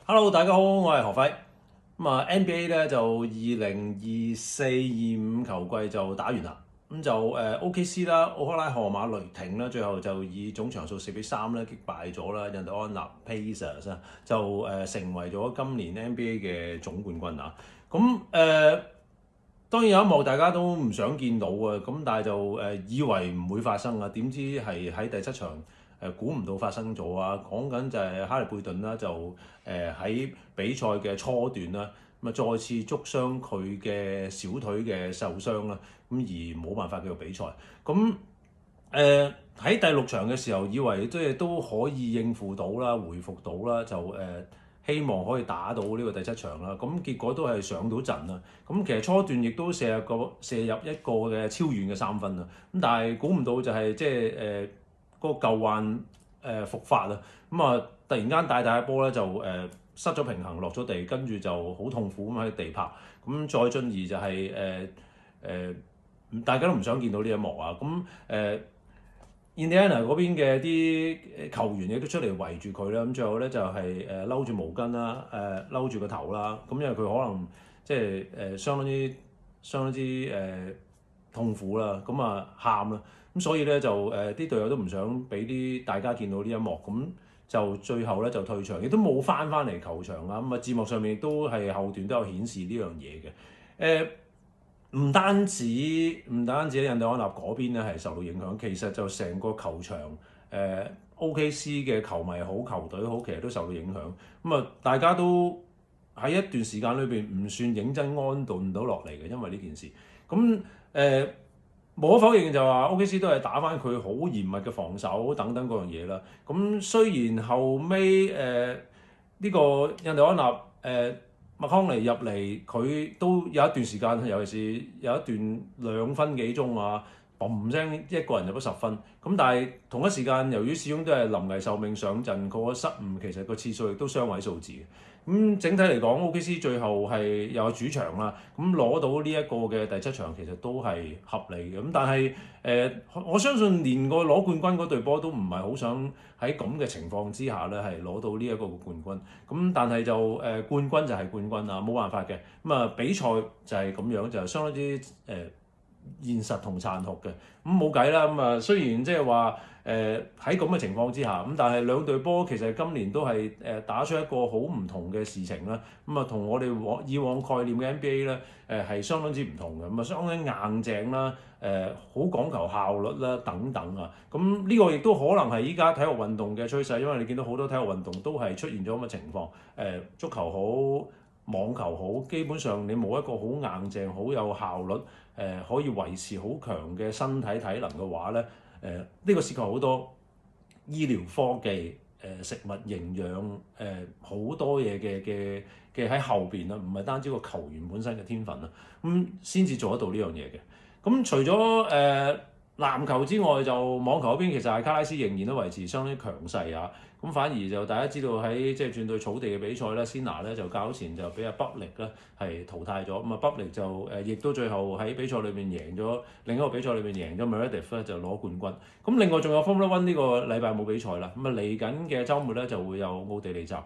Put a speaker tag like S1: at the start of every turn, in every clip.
S1: Hello，大家好，我係何輝。NBA 咧就2024-25球季就打完啦。OKC 啦、奧克拉荷馬雷霆啦，最後就以總場數4-3咧擊敗咗啦印第安納 Pacers 啊，就成為咗今年 NBA 嘅總冠軍啊。當然有一幕大家都唔想見到啊，咁但係就以為唔會發生啊，點知係喺第七場估唔到發生咗啊！講緊就係哈利貝頓啦，就喺比賽嘅初段啦，咁再次觸傷佢嘅小腿嘅受傷啦，咁而冇辦法繼續比賽。喺第六場嘅時候，以為即係都可以應付到啦，回復到啦，就希望可以打到呢個第七場啦。咁結果都係上到陣啦。咁其實初段亦都射入一個嘅超遠嘅三分啦。咁但係估唔到就係即係個舊患復發啦。突然間大嘅波咧就失咗平衡落咗地，跟住就好痛苦咁喺地拍。再進而就係大家都唔想見到呢一幕啊。印第安納嗰邊嘅啲球員亦都出嚟圍住佢啦，咁最後咧就係摟住毛巾啦，摟住個頭啦，咁因為佢可能即係相當之痛苦啦，喊啦，咁所以咧就啲隊友都唔想俾啲大家見到呢一幕，咁就最後咧就退場，亦都冇翻嚟球場啦。字幕上面亦都係後段都有顯示呢樣嘢嘅。唔單止印第安納嗰邊咧係受到影響，其實就成個球場OKC 嘅球迷好、球隊好，其實都受到影響。大家都喺一段時間裏邊唔算認真安頓到落嚟嘅，因為呢件事。無可否認就話 OKC 都係打翻佢好嚴密嘅防守等等嗰樣嘢啦。雖然後尾呢個印第安納麥康尼入嚟，佢都有一段時間，尤其是有一段2分幾鐘啊，嘣聲一個人入咗10分。但係同一時間，由於始終都係臨危受命上陣，個失誤其實個次數亦都雙位數字嘅。整體嚟講 OKC 最後係有主場啦，攞到呢一個嘅第七場其實都係合理嘅。但係我相信連個攞冠軍嗰隊波都唔係好想喺咁嘅情況之下咧係攞到呢一個冠軍。但係就冠軍就係冠軍啊，冇辦法嘅。比賽就係咁樣，就係相當之現實同殘酷嘅。冇計啦。雖然即係話喺咁嘅情況之下，但係兩隊波其實今年都係打出一個好唔同嘅事情啦。同我哋以往概念嘅 NBA 咧係相當之唔同嘅。相當硬淨啦，好講求效率啦等等啊。呢個亦都可能係依家體育運動嘅趨勢，因為你見到好多體育運動都係出現咗咁嘅情況。足球好，網球好，基本上你冇一個好硬淨、好有效率，可以維持好強嘅身體體能嘅話咧，呢個涉及好多醫療科技、食物營養、好多嘢嘅喺後邊啦，唔係單止個球員本身嘅天分啦，先至做得到呢樣嘢嘅。除咗籃球之外，就網球嗰邊其實係卡拉斯仍然都維持相當強勢啊。反而就大家知道喺即係轉對草地嘅比賽咧，先拿咧就較前就俾阿北力咧係淘汰咗。北力就亦都最後喺比賽裏面贏咗，另一個比賽裏面贏咗 Meredith 咧就攞冠軍。另外仲有 Formula One 呢個禮拜冇比賽啦。嚟緊嘅週末咧就會有奧地利站。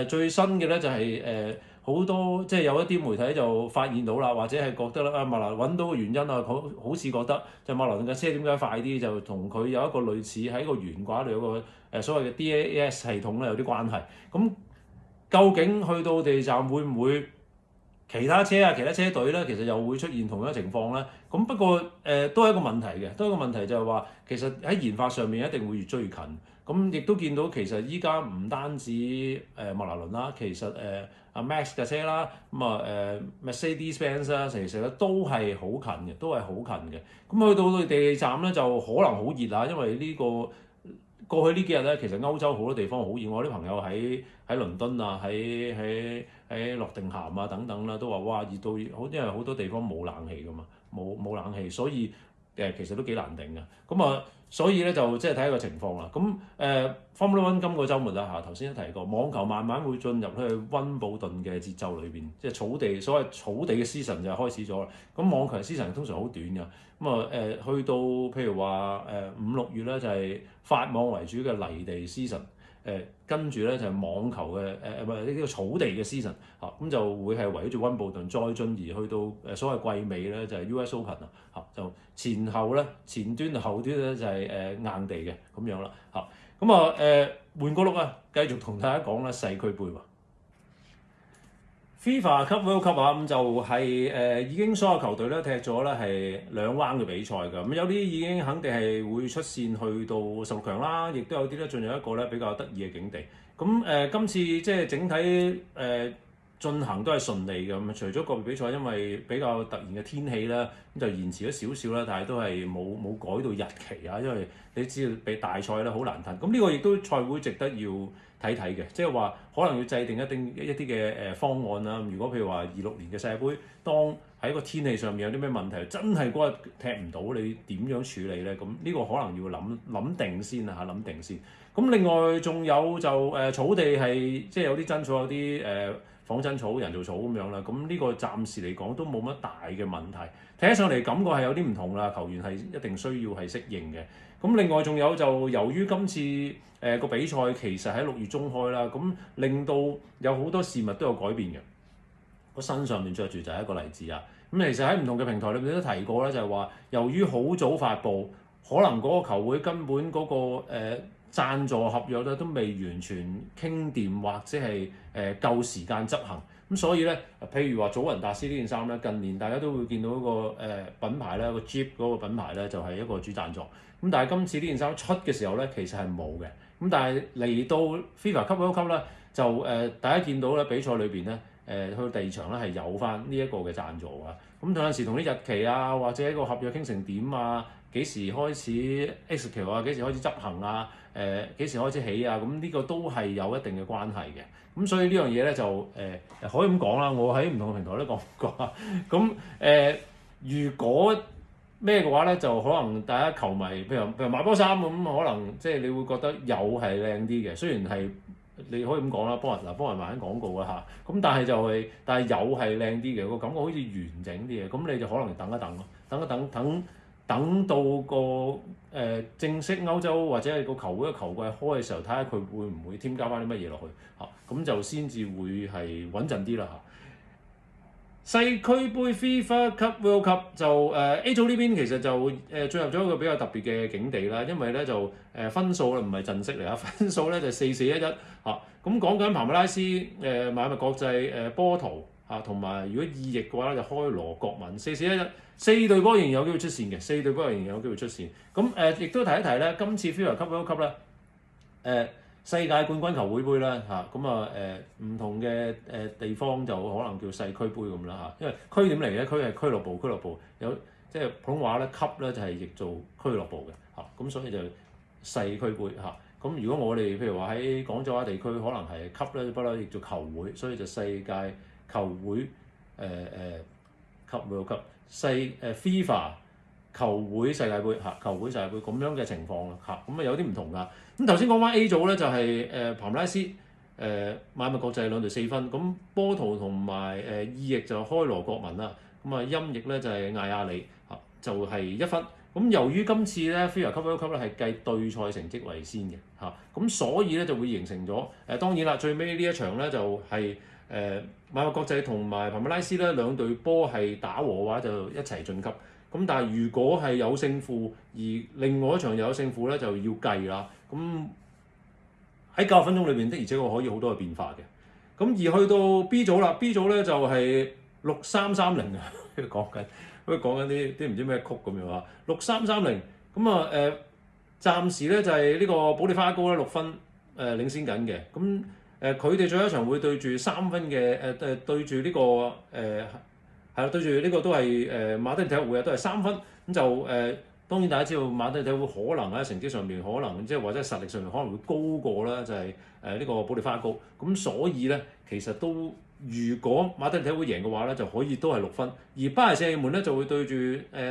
S1: 最新嘅咧就係好多即係有一啲媒體就發現到啦，或者係覺得啦，麥拿揾到個原因啊，好似覺得就麥拿頓嘅車點解快啲，就同佢有一個類似喺個懸掛度有個所謂嘅 DAS 系統咧有啲關係。究竟去到奧地利站會唔會其他車隊咧，其實又會出現同樣嘅情況咧？不過都係一個問題嘅，都係一個問題就係話其實喺研發上面一定會越追越近。亦都見到其實依家唔單止麥拿倫啦，其實阿 Max 嘅車啦，Mercedes-Benz 啦，其實咧都係好近嘅，都係好近嘅。去到奧地利站咧就可能好熱啊，因為呢過去呢幾日咧，其實歐洲好多地方好熱。我啲朋友喺倫敦啊，喺諾定咸啊等等啦，都話哇熱到好，因為好多地方冇冷氣噶嘛，冇冷氣，所以其實都幾難頂嘅。所以咧就即係睇一個情況啦。Formula One 今個週末啦頭先都提過，網球慢慢會進入去溫布頓嘅節奏裏邊，即係所謂草地嘅 season 就開始咗啦。網球 season 通常好短㗎。去到譬如話5、6月咧就係法網為主嘅泥地 season。跟住咧就係網球嘅唔係呢個草地嘅 season 嚇，咁就會係圍住溫布頓再進而去到所謂季尾咧就係 US Open 啊嚇，就前後咧前端同後端咧就係硬地嘅咁樣啦嚇，咁啊換個碌啊，繼續同大家講啦世俱杯喎。FIFA Cup World Cup 啊，咁就係已經所有球隊咧踢咗咧係2 round 嘅比賽㗎，咁有啲已經肯定係會出線去到16強啦，亦都有啲咧進入一個咧比較得意嘅境地。咁今次即係整體進行都係順利嘅，咁除咗個別比賽因為比較突然嘅天氣啦，咁就延遲咗少少啦，但係都係冇改到日期啊，因為你知道比大賽咧好難褪。咁呢個亦都賽會值得要睇睇嘅，即係話可能要制定一啲嘅方案啦。如果譬如話26年嘅世界盃，當喺個天氣上面有啲咩問題，真係嗰日踢唔到，你點樣處理咧？咁呢個可能要諗定先啊嚇，諗定先。咁另外仲有就草地係即係有啲真草，有啲仿真草、人造草咁樣啦。咁呢個暫時嚟講都冇乜大嘅問題。睇起上嚟感覺係有啲唔同啦，球員係一定需要係適應嘅。咁另外仲有就由於今次個比賽其實喺6月中開啦，咁令到有好多事物都有改變嘅。個身上面着住就係一個例子啊。咁其實喺唔同嘅平台裏面都提過咧，就係話由於好早發布，可能嗰個球會根本嗰個贊助合約咧都未完全傾掂，或者係夠時間執行。咁所以咧，譬如話祖雲達斯呢件衫咧，近年大家都會見到一個品牌咧，個 Jeep 嗰個品牌咧就係一個主贊助。咁但係今次呢件衫出嘅時候咧，其實係冇嘅。咁但係嚟到 FIFA Cup World Cup 咧，就大家見到咧比賽裏邊咧，去到第2場咧係有翻呢一個嘅贊助㗎。咁有陣時同啲日期啊，或者一個合約傾成點啊，幾時開始 execute 啊，幾時開始執行啊，幾時開始起啊，咁呢個都係有一定嘅關係嘅。咁所以呢樣嘢咧就可以咁講啦，我喺唔同嘅平台都講過。咁如果咩嘅話咧，就可能大家球迷，譬如買波衫咁，可能即係你會覺得有係靚啲嘅。雖然係你可以咁講啦，幫人賣緊廣告啊嚇。咁但係有係靚啲嘅，個感覺好似完整啲嘅。咁你就可能等一等咯，等到個正式歐洲或者係個球會嘅球季開嘅時候，睇下佢會唔會添加翻啲乜嘢落去嚇，咁就先至會係穩陣啲啦嚇。世俱杯 FIFA Cup World Cup 就A 組呢邊其實就進入咗一個比較特別嘅境地啦，因為咧就分數啦唔係陣式嚟啊，分數咧就4-4-1-1嚇。咁講緊彭美拉斯、邁阿密國際、波圖嚇，同埋如果意譯嘅話咧就開羅國民4-4-1-1，四隊波仍然有機會出線嘅，四隊波仍然有機會出線。咁亦都提一提咧，今次 FIFA Cup World Cup 咧世界冠軍球會杯啦嚇，咁唔同嘅地方就可能叫世俱杯咁啦嚇，因為區點嚟嘅？區係俱樂部有即係普通話咧，級咧就係譯做俱樂部嘅嚇，咁所以就世俱杯嚇。咁如果我哋譬如話喺廣州話地區，可能係級咧不嬲譯做球會，所以就世界球會級會級FIFA 球會世界盃嚇，球會世界盃咁樣嘅情況啦嚇，咁有啲唔同㗎。咁頭先講翻 A 組咧，就係彭美拉斯、邁阿密國際兩隊4分，咁波圖同埋意譯就開羅國民啦，咁音譯咧就係艾亞里嚇，就係1分。咁由於今次咧 FIFA Cup World Cup 咧係計對賽成績為先嘅嚇，咁所以咧就會形成咗當然啦，最尾呢一場咧就係邁阿密國際同埋彭美拉斯咧兩隊波係打和嘅話就一齊晉級。咁但係如果係有勝負，而另外一場又有勝負咧，就要計啦。咁喺90分鐘裏邊的而且確可以好多嘅變化嘅。咁而去到 B 組啦 ，B 組咧就係6330啊，講緊啲唔知咩曲咁樣啊，6330。咁暫時咧就係呢個保利花高咧6分領先緊嘅。咁佢哋最後一場會對住3分嘅對住呢個係啦，對住呢個都係馬德里體育會啊，都係3分。咁就當然大家知道馬德里體育會可能喺成績上面，可能即係或者實力上面可能會高過啦，就係呢個保利花高。咁所以咧，其實都如果馬德里體育會贏嘅話咧，就可以都係6分。而巴黎聖日耳門咧就會對住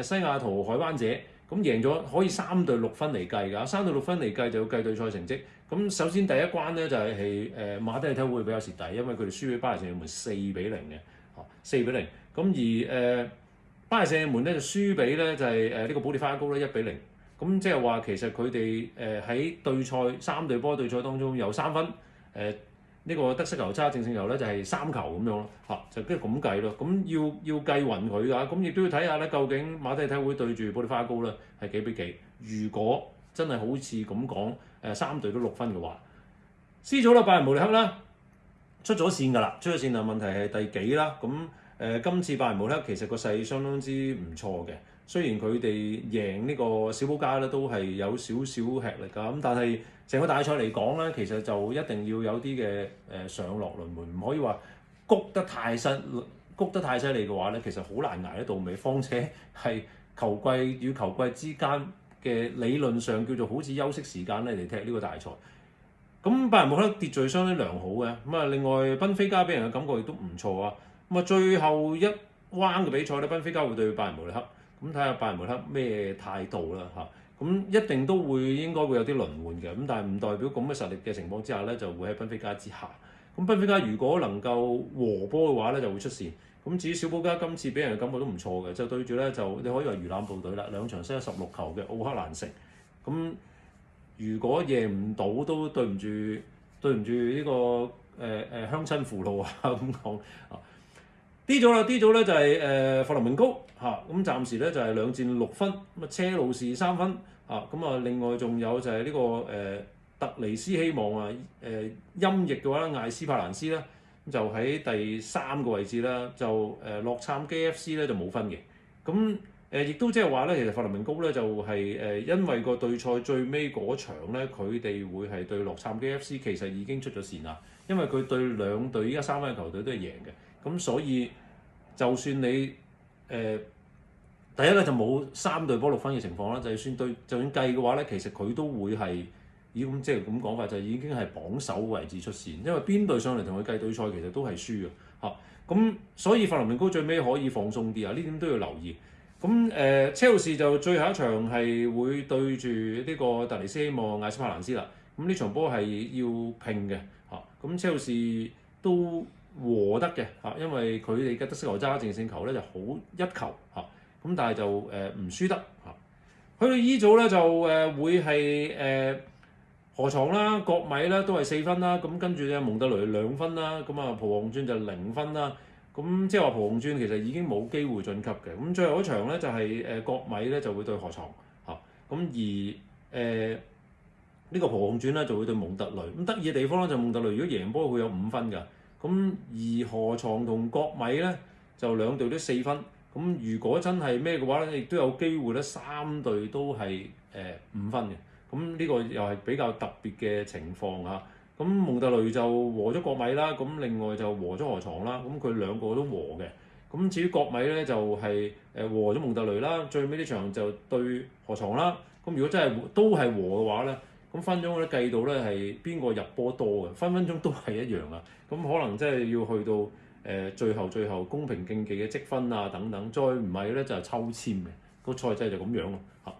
S1: 西雅圖海灣者，咁贏咗可以3對6分嚟計㗎，3對6分嚟計就要計對賽成績。咁首先第一關咧就係馬德里體育會比較蝕底，因為佢哋輸俾巴黎聖日耳門4-0嘅，4-0。咁而巴黎聖日耳門咧就輸俾咧就係呢個保利花高咧1-0。咁即係話其實佢哋喺對賽3隊波對賽當中有3分，呢個得失球差正勝球咧就係3球咁樣咯，就跟住咁計咯。咁要計勻佢㗎，咁亦都要睇下咧，究竟馬體會對住布里花高咧係幾比幾？如果真係好似咁講，3隊都6分嘅話，C 組啦，拜仁慕尼黑啦出咗線㗎啦，出咗線啊，問題係第幾啦？咁今次拜仁慕尼黑其實個勢相當之唔錯嘅。雖然佢哋贏呢個小保加咧都係有少少吃力㗎，咁但係成個大賽嚟講咧，其實就一定要有啲嘅上落輪迴，唔可以話谷得太犀利嘅話咧，其實好難捱得到尾。況且係球季與球季之間嘅理論上叫做好似休息時間咧嚟踢呢個大賽。咁拜仁慕尼黑秩序相當良好嘅，咁啊另外賓菲加俾人嘅感覺亦都唔錯啊。咁啊最後一彎嘅比賽咧，賓菲加會對拜仁慕尼黑。咁睇下拜仁慕尼黑咩態度啦嚇，咁一定都應該會有啲輪換嘅，咁但係唔代表咁嘅實力嘅情況之下咧，就會喺賓菲加之下。咁賓菲加如果能夠和波嘅話咧，就會出線。咁至於小保加今次俾人嘅感覺都唔錯嘅，就對住咧就你可以話魚腩部隊啦，2場失咗16球嘅奧克蘭城。咁如果贏唔到都對唔住呢個鄉親父老啊咁講啊。D 組啦 ，D 組咧就係佛羅明高嚇，咁暫時咧就係2戰6分，咁啊車路士3分嚇，咁啊另外仲有就係呢個特尼斯希望啊，陰翼嘅話咧艾斯帕蘭斯咧就喺第3個位置啦，就洛杉磯 FC 咧就冇分嘅，咁亦都即係話咧，其實佛羅明高咧就係因為個對賽最尾嗰場咧，佢哋會係對洛杉磯 FC，其實已經出咗線啦，因為佢對2隊依家3分嘅球隊都係贏嘅。咁所以就算你第一咧就冇3隊波6分嘅情況啦，就算計嘅話咧，其實佢都會係咁即係咁講法，就已經係榜首位置出線，因為邊隊上嚟同佢計對賽其實都係輸嘅嚇。咁所以佛羅明高最尾可以放鬆啲啊，呢點都要留意。咁車路士就最後一場係會對住呢個特尼斯希望艾斯帕蘭斯啦。咁呢場波係要拼嘅嚇。咁車路士都和得嘅嚇，因為佢哋嘅得失球差淨勝球咧就好1球嚇，咁但係就唔輸得嚇。去到 E 組咧就會係河床啦、國米啦都係4分啦，咁跟住咧蒙特雷2分啦，咁啊葡皇鑽就0分啦，咁即係話葡皇鑽其實已經冇機會晉級嘅。咁最後一場咧就係國米咧就會對河床嚇，咁而呢個葡皇鑽咧就會對蒙特雷。咁得意嘅地方咧就蒙特雷如果贏波會有5分㗎。咁而河床同國米咧就2隊都4分，咁如果真係咩嘅話咧，亦都有機會咧3隊都係5分嘅，咁呢個又係比較特別嘅情況嚇。咁蒙特雷就和咗國米啦，咁另外就和咗河床啦，咁佢2個都和嘅。咁至於國米咧就係和咗蒙特雷啦，最尾呢場就對河床啦。咁如果真係都係和嘅話咧，咁分鐘咧計到咧係邊個入波多嘅，分鐘都係一樣啊！咁可能真係要去到最後公平競技嘅積分啊等等，再唔係咧就係抽籤嘅，個賽制就咁樣咯嚇。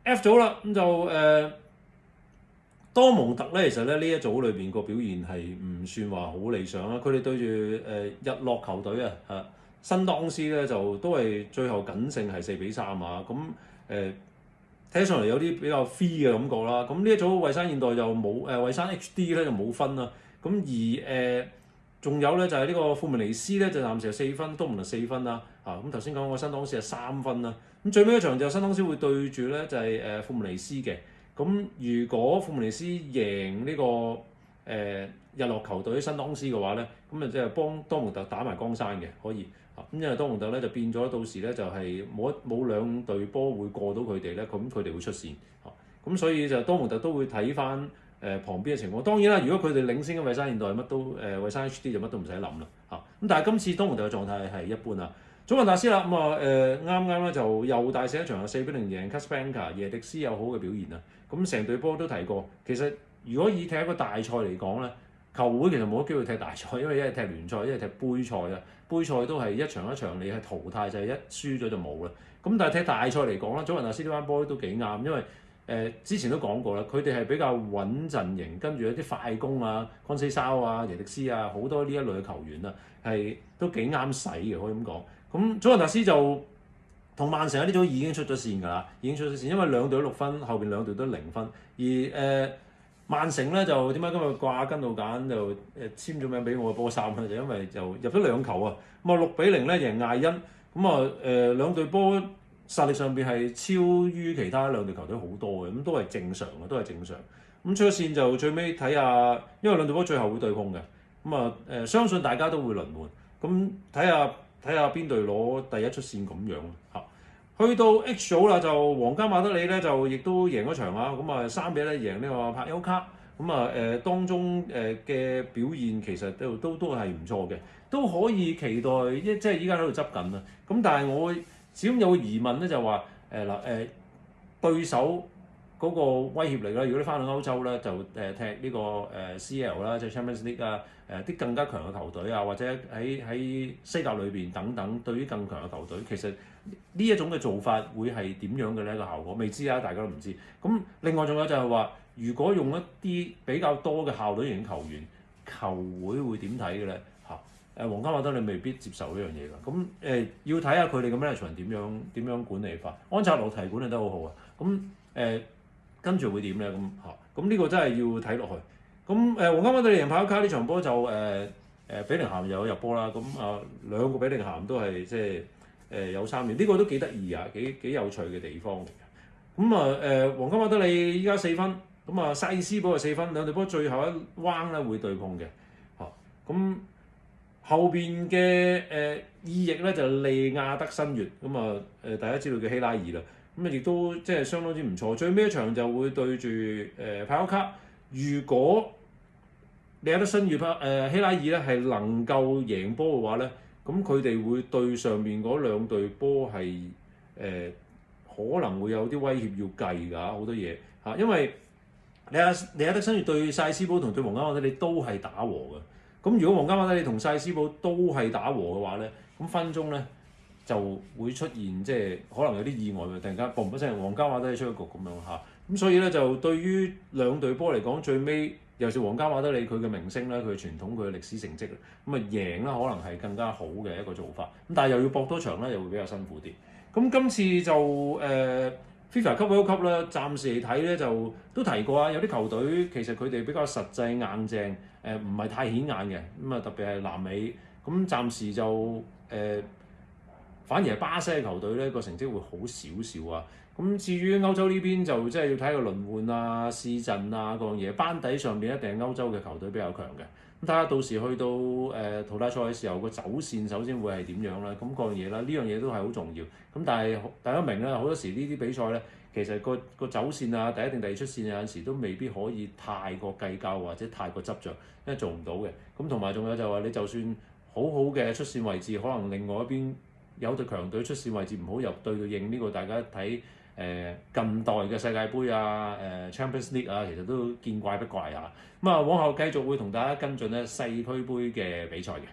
S1: F 組啦，咁就多蒙特咧，其實咧呢一組裏邊個表現係唔算話好理想啦。佢哋對住日落球隊啊新當斯咧就都係最後僅勝係4比3啊，咁睇上嚟有啲比較 free 嘅感覺啦。咁呢一組蔚山現代就冇蔚山 HD 咧就冇分啦。咁而仲有咧就係呢個富明尼斯咧就暫時係4分，多蒙特4分啦。咁頭先講個新當斯係3分啦。咁最尾一場就新當斯會對住咧就係富明尼斯嘅。咁如果富明尼斯贏呢個日落球隊新當斯嘅話咧，咁啊即係幫多蒙特打埋江山嘅可以。咁因為多蒙特咧就變咗到時咧就係冇2隊波會過到佢哋咧，咁佢哋會出線。咁所以就多蒙特都會睇翻旁邊嘅情況。當然啦，如果佢哋領先嘅蔚山現代乜都蔚山 HD 就乜都唔使諗啦嚇。咁但係今次多蒙特嘅狀態係一般啦。祖雲達斯啦，咁啱啱咧就又大勝一場4比0贏 Casablanca， 耶迪斯有好嘅表現啊。咁成隊波都提過，其實如果以踢一個大賽嚟講咧，球會其實冇乜機會踢大賽，因為一係踢聯賽，一係踢杯賽啊。杯賽都係一場一場你係淘汰制，一輸咗就冇啦。咁但係踢大賽嚟講啦，祖雲達斯呢班波都幾啱，因為之前都講過啦，佢哋係比較穩陣型，跟住一啲快攻啊、康西沙啊、耶迪斯啊，好多呢一類嘅球員啊，係都幾啱使嘅，可以咁講。咁祖雲達斯就同曼城呢組已經出咗線㗎啦，已經出咗線，因為兩隊都6分，後邊兩隊都0分，而曼城咧就點解今日掛根度簡就簽咗名俾我嘅波衫咧？就因為就入咗2球啊，咁啊6-0咧贏艾因，咁啊兩隊波實力上邊係超於其他兩隊球隊好多嘅，咁都係正常嘅，都係正常。咁出咗線就最尾睇下，因為兩隊波最後會對碰嘅，咁啊相信大家都會輪換，咁睇下邊隊攞第一出線咁樣嚇。去到 H 組啦，就皇家馬德里咧就亦都贏咗場啊，咁啊3-1贏呢個柏丘卡，咁啊當中嘅表現其實都係唔錯嘅，都可以期待即係依家喺度執緊啊。咁但係我始終有個疑問咧，就話對手嗰個威脅力啦，如果你翻到歐洲咧，就踢呢個CL 啦，即係 Champions League 啊，啲更加強嘅球隊啊，或者喺西甲裏邊等等，對於更強嘅球隊，其實呢一種嘅做法會係點樣嘅咧？個效果未知啊，大家都唔知。咁另外仲有就係話，如果用一啲比較多嘅效率型球員，球會點睇嘅咧？皇家馬德里未必接受呢樣嘢㗎。咁要睇下佢哋嘅 management 點樣管理法。安察洛提管理得好好啊。咁跟住會點咧？咁呢個真係要睇落去。咁皇家馬德里贏柏丘卡呢場波就比寧咸又有入波啦。咁兩個比寧咸都係即係有參與，呢個都幾得意啊，幾有趣嘅地方嚟嘅。咁皇家馬德里依家4分，咁啊薩爾斯堡係4分，兩隊波最後一彎咧會對碰嘅。咁後邊嘅意翼咧就利亞德新月，咁啊大家知道叫希拉爾啦。咁啊，亦都即係相當之唔錯。最尾一場就會對住柏丘卡。如果利亞德新月希拉爾咧係能夠贏波嘅話咧，咁佢哋會對上面嗰兩隊波係可能會有啲威脅要計㗎，好多嘢嚇。因為利亞德新月對薩爾斯堡同對皇家馬德里都係打和嘅。咁如果皇家馬德里同薩爾斯堡都係打和嘅話咧，咁分鐘咧就會出現即係可能有啲意外，突然間嘣一聲皇家馬德里出一局咁樣嚇。咁所以咧就對於兩隊波嚟講，最尾尤其是皇家馬德里佢嘅名聲咧、佢嘅傳統、佢嘅歷史成績，咁啊贏啦可能係更加好嘅一個做法。咁但係又要搏多場咧，又會比較辛苦啲。咁今次就FIFA Cup World Cup啦，暫時嚟睇咧就都提過啊，有啲球隊其實佢哋比較實際硬淨，唔係太顯眼嘅。咁啊特別係南美，咁暫時就反而係巴西嘅球隊咧個成績會好少少啊。咁至於歐洲呢邊就即係要睇個輪換啊、試陣啊嗰樣嘢，班底上面一定係歐洲嘅球隊比較強嘅。咁睇下到時去到淘汰賽嘅時候個走線首先會係點樣啦，咁嗰樣嘢啦，呢樣嘢都係好重要。咁但係大家明啦，好多時呢啲比賽咧，其實個走線啊、第一定第二出線有陣時都未必可以太過計較或者太過執着，因為做唔到嘅。咁同埋仲有就話你就算好好嘅出線位置，可能另外一邊有隊強隊出線位置唔好入對應，呢個大家睇近代嘅世界盃啊、Champions League 啊，其實都見怪不怪啊。咁啊，往後繼續會同大家跟進咧世俱杯嘅比賽嘅。